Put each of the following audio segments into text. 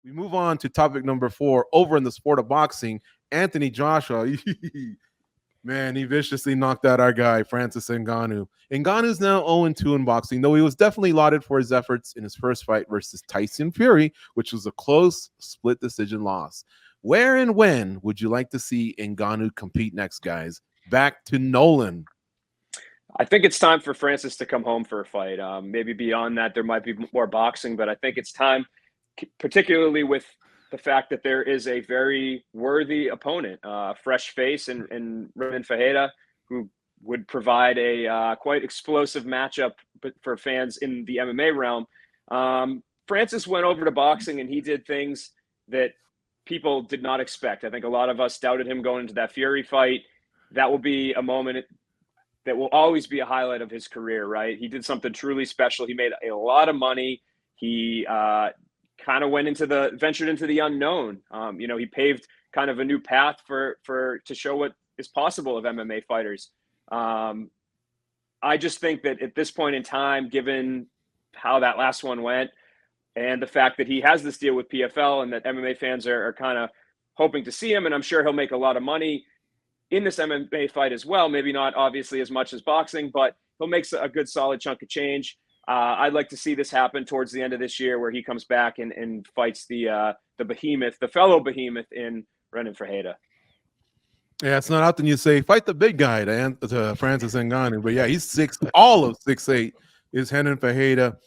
We move on to topic number 4. Over in the sport of boxing, Anthony Joshua, man, he viciously knocked out our guy, Francis Ngannou. Ngannou's now 0-2 in boxing, though he was definitely lauded for his efforts in his first fight versus Tyson Fury, which was a close split decision loss. Where and when would you like to see Ngannou compete next, guys? Back to Nolan. I think it's time for Francis to come home for a fight. Maybe beyond that, there might be more boxing, but I think it's time, particularly with the fact that there is a very worthy opponent, fresh face in Ronan Fajeda, who would provide a quite explosive matchup for fans in the MMA realm. Francis went over to boxing and he did things that people did not expect. I think a lot of us doubted him going into that Fury fight. That will be a moment that will always be a highlight of his career, right? He did something truly special. He made a lot of money. He kind of ventured into the unknown. He paved kind of a new path to show what is possible of MMA fighters. I just think that at this point in time, given how that last one went, and the fact that he has this deal with PFL and that MMA fans are kind of hoping to see him, and I'm sure he'll make a lot of money in this MMA fight as well. Maybe not obviously as much as boxing, but he'll make a good solid chunk of change. I'd like to see this happen towards the end of this year where he comes back and fights the behemoth, the fellow behemoth in Renan Fajeda. Yeah, it's not often you say fight the big guy to Francis Ngannou, but yeah, he's all of 6'8" is Renan Fajeda.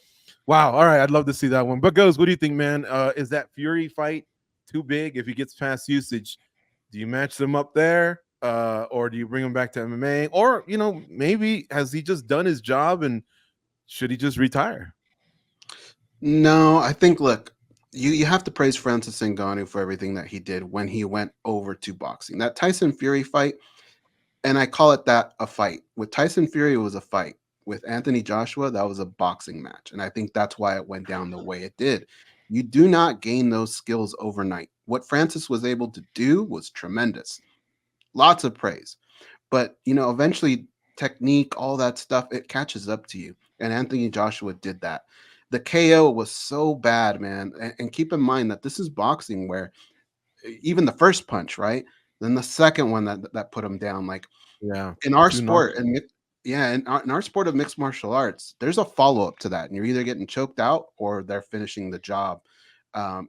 Wow. All right, I'd love to see that one. But Goes, what do you think, man? Is that Fury fight too big if he gets fast usage? Do you match them up there? Or do you bring him back to MMA? Or, maybe has he just done his job and should he just retire? No, I think, look, you have to praise Francis Ngannou for everything that he did when he went over to boxing. That Tyson Fury fight, and I call it that, a fight. With Tyson Fury, it was a fight. With Anthony Joshua, that was a boxing match. And I think that's why it went down the way it did. You do not gain those skills overnight. What Francis was able to do was tremendous. Lots of praise. But, eventually technique, all that stuff, it catches up to you. And Anthony Joshua did that. The KO was so bad, man. And keep in mind that this is boxing where even the first punch, right? Then the second one that put him down. Like, yeah, in our sport, in our sport of mixed martial arts, there's a follow-up to that. And you're either getting choked out or they're finishing the job.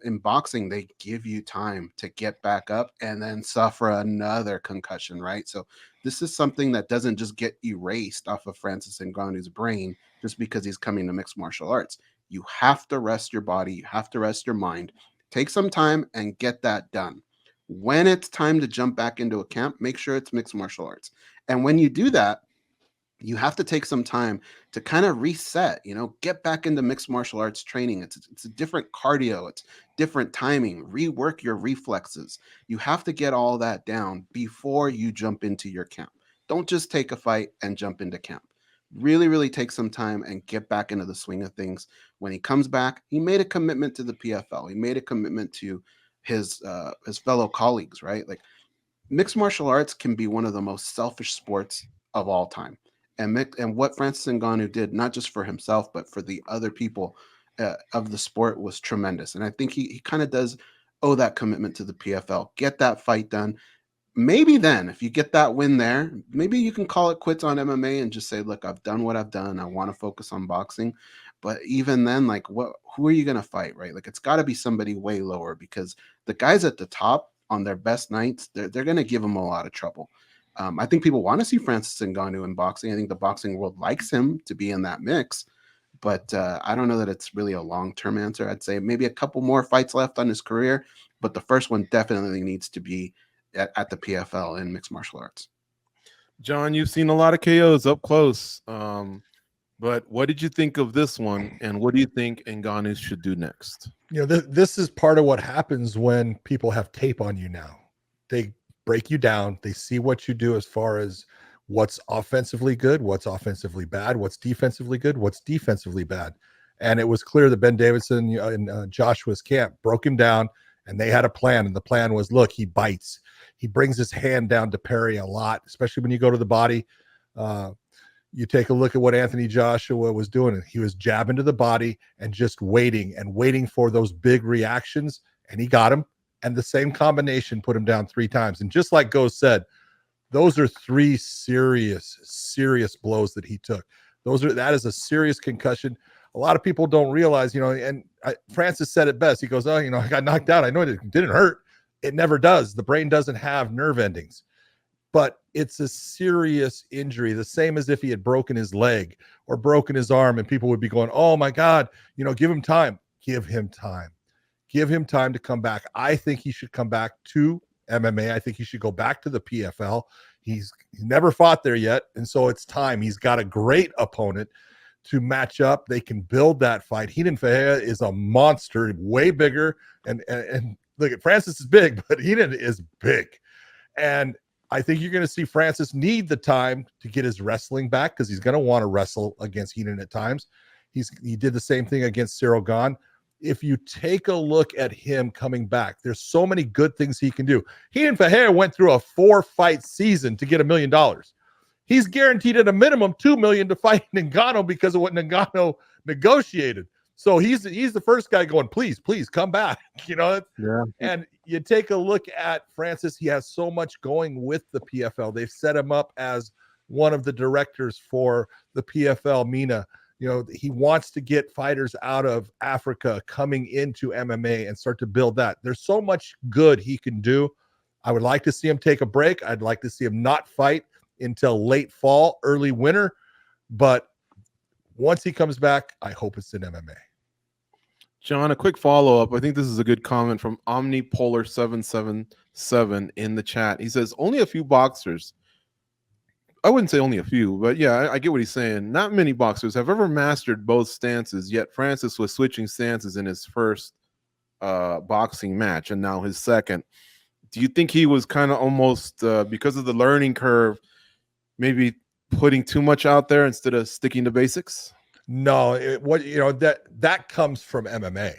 In boxing, they give you time to get back up and then suffer another concussion, right? So this is something that doesn't just get erased off of Francis Ngannou's brain just because he's coming to mixed martial arts. You have to rest your body. You have to rest your mind. Take some time and get that done. When it's time to jump back into a camp, make sure it's mixed martial arts. And when you do that, you have to take some time to kind of reset, get back into mixed martial arts training. It's a different cardio. It's different timing. Rework your reflexes. You have to get all that down before you jump into your camp. Don't just take a fight and jump into camp. Really, really take some time and get back into the swing of things. When he comes back, he made a commitment to the PFL. He made a commitment to his fellow colleagues, right? Like, mixed martial arts can be one of the most selfish sports of all time. And what Francis Ngannou did, not just for himself, but for the other people of the sport, was tremendous. And I think he kind of does owe that commitment to the PFL. Get that fight done. Maybe then, if you get that win there, maybe you can call it quits on MMA and just say, look, I've done what I've done. I want to focus on boxing. But even then, like, who are you going to fight, right? Like, it's got to be somebody way lower, because the guys at the top on their best nights, they're going to give him a lot of trouble. I think people want to see Francis Ngannou in boxing. I think the boxing world likes him to be in that mix, but I don't know that it's really a long-term answer. I'd say maybe a couple more fights left on his career, but the first one definitely needs to be at the PFL in mixed martial arts. John, you've seen a lot of KOs up close, but what did you think of this one, and what do you think Ngannou should do next? This is part of what happens when people have tape on you now. They break you down. They see what you do as far as what's offensively good, what's offensively bad, what's defensively good, what's defensively bad. And it was clear that Ben Davison in Joshua's camp broke him down, and they had a plan. And the plan was, look, he bites. He brings his hand down to parry a lot, especially when you go to the body. You take a look at what Anthony Joshua was doing. He was jabbing to the body and just waiting for those big reactions. and he got him. And the same combination put him down 3 times. And just like Go said, those are 3 serious blows that he took. That is a serious concussion. A lot of people don't realize, and Francis said it best. He goes, I got knocked out. I know it didn't hurt. It never does. The brain doesn't have nerve endings, but it's a serious injury. The same as if he had broken his leg or broken his arm, and people would be going, oh my God, give him time. Give him time. Give him time to come back. I think he should come back to MMA. I think he should go back to the PFL. He's never fought there yet, and so it's time. He's got a great opponent to match up. They can build that fight. Heenan Fahea is a monster, way bigger. And look, at Francis is big, but Heenan is big. And I think you're going to see Francis need the time to get his wrestling back because he's going to want to wrestle against Heenan at times. He did the same thing against Cyril Gane. If you take a look at him coming back, there's so many good things he can do. Heenan Fahea went through a 4-fight season to get $1 million. He's guaranteed at a minimum $2 million to fight Ngannou because of what Ngannou negotiated. So he's the first guy going, please come back. Yeah. And you take a look at Francis. He has so much going with the PFL. They've set him up as one of the directors for the PFL, Mina. He wants to get fighters out of Africa coming into MMA and start to build that. There's so much good he can do. I would like to see him take a break. I'd like to see him not fight until late fall, early winter. But once he comes back, I hope it's in MMA. John, a quick follow-up. I think this is a good comment from Omnipolar777 in the chat. He says, only a few boxers. I wouldn't say only a few, but yeah, I get what he's saying. Not many boxers have ever mastered both stances, yet Francis was switching stances in his first boxing match and now his second. Do you think he was kind of almost, because of the learning curve, maybe putting too much out there instead of sticking to basics? No, that comes from MMA.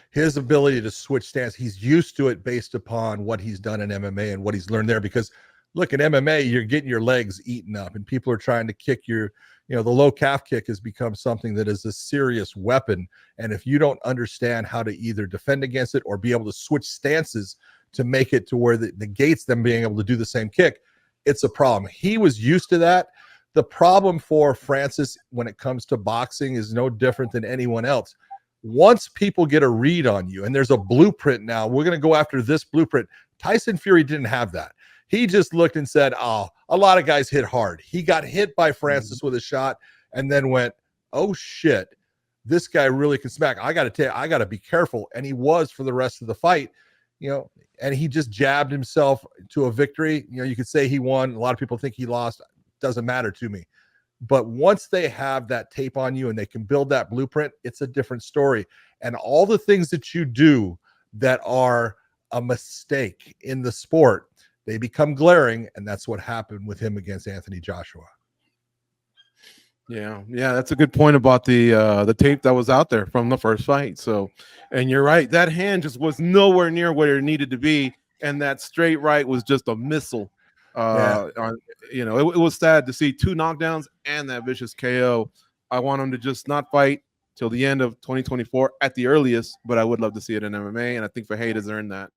His ability to switch stance, he's used to it based upon what he's done in MMA and what he's learned there. Because look, in MMA, you're getting your legs eaten up and people are trying to kick the low calf kick has become something that is a serious weapon. And if you don't understand how to either defend against it or be able to switch stances to make it to where it negates them being able to do the same kick, it's a problem. He was used to that. The problem for Francis when it comes to boxing is no different than anyone else. Once people get a read on you and there's a blueprint now, we're going to go after this blueprint. Tyson Fury didn't have that. He just looked and said, oh, a lot of guys hit hard. He got hit by Francis with a shot and then went, oh shit, this guy really can smack. I got to be careful. And he was for the rest of the fight, and he just jabbed himself to a victory. You could say he won. A lot of people think he lost. Doesn't matter to me. But once they have that tape on you and they can build that blueprint, it's a different story. And all the things that you do that are a mistake in the sport, they become glaring, and that's what happened with him against Anthony Joshua. Yeah, that's a good point about the tape that was out there from the first fight. So, and you're right, that hand just was nowhere near where it needed to be, and that straight right was just a missile. It was sad to see 2 knockdowns and that vicious KO. I want him to just not fight till the end of 2024 at the earliest, but I would love to see it in MMA, and I think Fajeda's earned that.